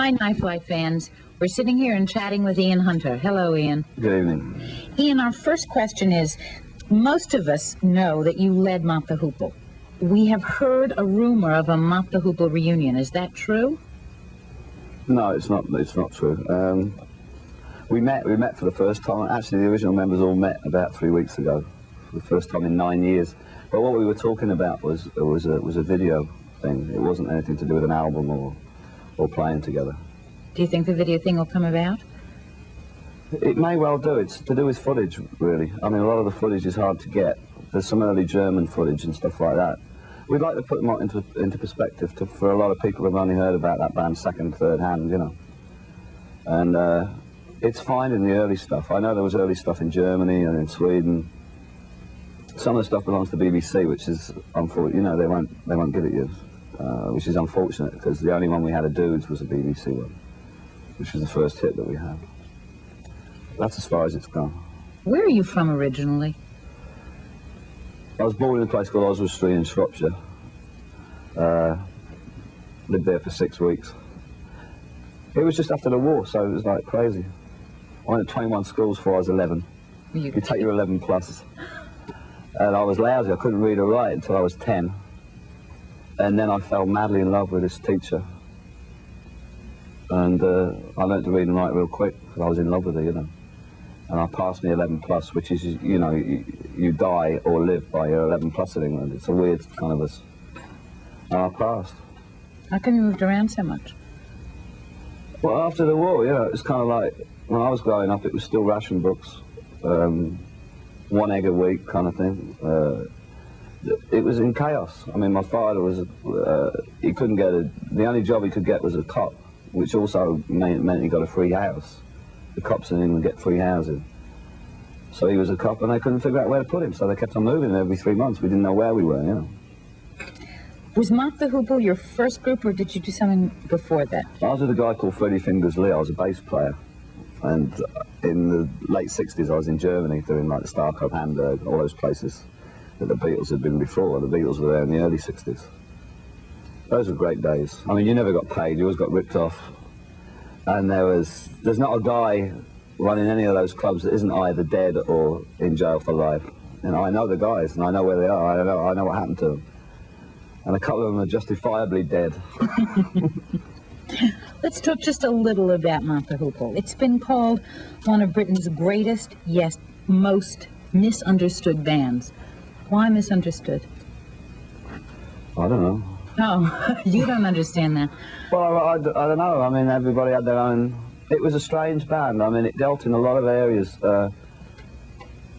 Hi, Knife Life fans. We're sitting here and chatting with Ian Hunter. Hello, Ian. Good evening. Ian, our first question is, most of us know that you led Mott the Hoople. We have heard a rumor of a Mott the Hoople reunion. Is that true? No, it's not. It's not true. We met for the first time. Actually, the original members all met about 3 weeks ago, for the first time in 9 years. But what we were talking about was a video thing. It wasn't anything to do with an album or playing together. Do you think the video thing will come about? It may well do. It's to do with footage, really. I mean, a lot of the footage is hard to get. There's some early German footage and stuff like that. We'd like to put them into perspective for a lot of people who've only heard about that band second, third hand, you know. And it's fine in the early stuff. I know there was early stuff in Germany and in Sweden. Some of the stuff belongs to BBC, which is unfortunate. You know, they won't give it you, which is unfortunate because the only one we had of Dudes was a BBC one, which was the first hit that we had. That's as far as it's gone. Where are you from originally? I was born in a place called Oswestry in Shropshire. Lived there for 6 weeks. It was just after the war, so it was like crazy. I went to 21 schools before I was 11. You take your 11 plus. And I was lousy. I couldn't read or write until I was 10. And then I fell madly in love with this teacher. And I learned to read and write real quick because I was in love with her, you know. And I passed my 11 plus, which is, you know, you die or live by your 11 plus in England. It's a weird kind of and I passed. How come you moved around so much? Well, after the war, you know, it was kind of like, when I was growing up, it was still ration books, 1 egg a week kind of thing. It was in chaos. I mean, my father was, he couldn't get the only job he could get was a cop, which also meant he got a free house. The cops in England get free housing. So he was a cop and they couldn't figure out where to put him, so they kept on moving him every 3 months. We didn't know where we were, you know. Was Mott the Hoople your first group, or did you do something before that? I was with a guy called Freddie Fingers Lee. I was a bass player. And in the late 60s, I was in Germany doing like the Star Club, Hamburg, all those places that the Beatles had been before. The Beatles were there in the early 60s. Those were great days. I mean, you never got paid. You always got ripped off. And there's not a guy running any of those clubs that isn't either dead or in jail for life. And I know the guys, and I know where they are. I know what happened to them. And a couple of them are justifiably dead. Let's talk just a little about Mott the Hoople. It's been called one of Britain's greatest, yes, most misunderstood bands. Why misunderstood? I don't know. Oh, you don't understand that. Well, I don't know. I mean, everybody had their own... It was a strange band. I mean, it dealt in a lot of areas.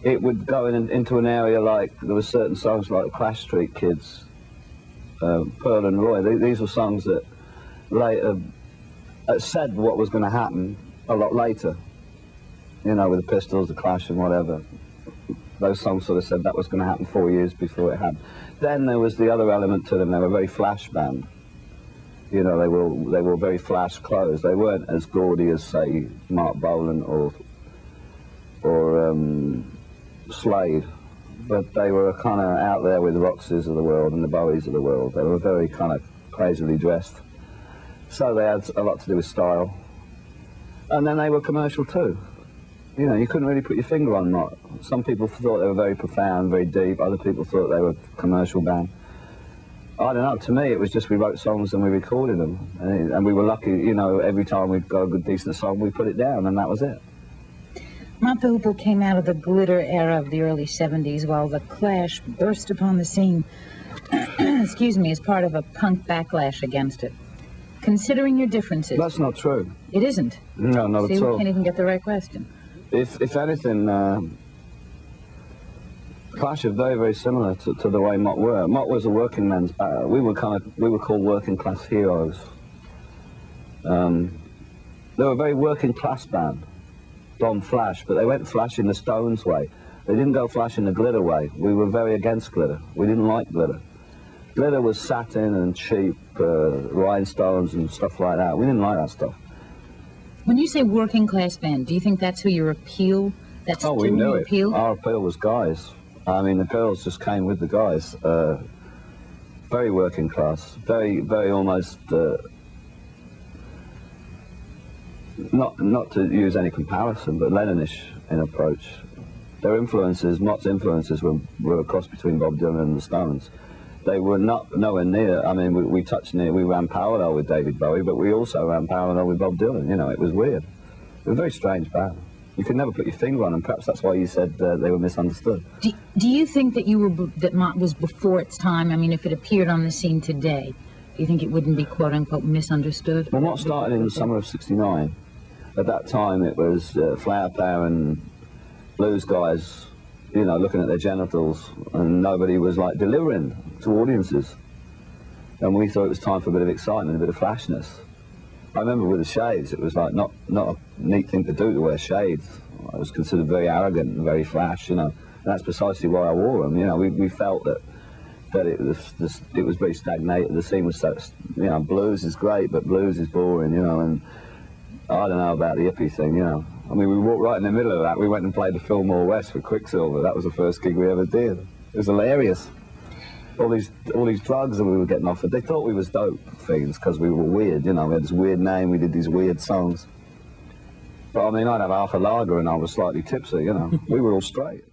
It would go into an area like... There were certain songs like Clash Street Kids, Pearl and Roy. These were songs that later said what was going to happen a lot later. You know, with the Pistols, the Clash and whatever. Those songs sort of said that was going to happen 4 years before it happened. Then there was the other element to them. They were a very flash band. You know, they were very flash clothes. They weren't as gaudy as, say, Mark Bolan or Slade, but they were kind of out there with the Roxys of the world and the Bowies of the world. They were very kind of crazily dressed. So they had a lot to do with style. And then they were commercial too. You know, you couldn't really put your finger on that. Some people thought they were very profound, very deep. Other people thought they were a commercial band. I don't know. To me, it was just we wrote songs and we recorded them. And we were lucky, you know, every time we got a good, decent song, we put it down, and that was it. Mott the Hoople came out of the glitter era of the early 70s, while the Clash burst upon the scene, excuse me, as part of a punk backlash against it. Considering your differences... That's not true. It isn't? No, not See, at all. we can't even get the right question. If anything, Clash are very, very similar to the way Mott were. Mott was a working man's band. We were called working class heroes. They were a very working class band, Don Flash, but they went Flash in the Stones way. They didn't go Flash in the glitter way. We were very against glitter. We didn't like glitter. Glitter was satin and cheap, rhinestones and stuff like that. We didn't like that stuff. When you say working class band, do you think that's who your appeal? That's oh, we knew it. Appeal? Our appeal was guys. I mean, the girls just came with the guys. Very working class. Very, very almost not to use any comparison, but Lennonish in approach. Their influences, Mott's influences, were a cross between Bob Dylan and the Stones. They were nowhere near. I mean, we ran parallel with David Bowie, but we also ran parallel with Bob Dylan. You know, it was weird. It was a very strange band. You could never put your finger on them. Perhaps that's why you said they were misunderstood. Do you think that that Mott was before its time? I mean, if it appeared on the scene today, do you think it wouldn't be quote unquote misunderstood? Well, Mott started in the summer of '69. At that time, it was Flower Power and blues guys, you know, looking at their genitals, and nobody was like delivering to audiences. And we thought it was time for a bit of excitement, a bit of flashness. I remember with the shades, it was like not a neat thing to do to wear shades. I was considered very arrogant and very flash, you know. And that's precisely why I wore them. You know, we felt that it was very stagnated. The scene was so, you know, blues is great, but blues is boring, you know. And I don't know about the hippie thing, you know. I mean, we walked right in the middle of that. We went and played the Fillmore West for Quicksilver. That was the first gig we ever did. It was hilarious. All these drugs that we were getting offered. They thought we was dope fiends because we were weird, you know. We had this weird name. We did these weird songs. But I mean, I'd have half a lager and I was slightly tipsy, you know. We were all straight.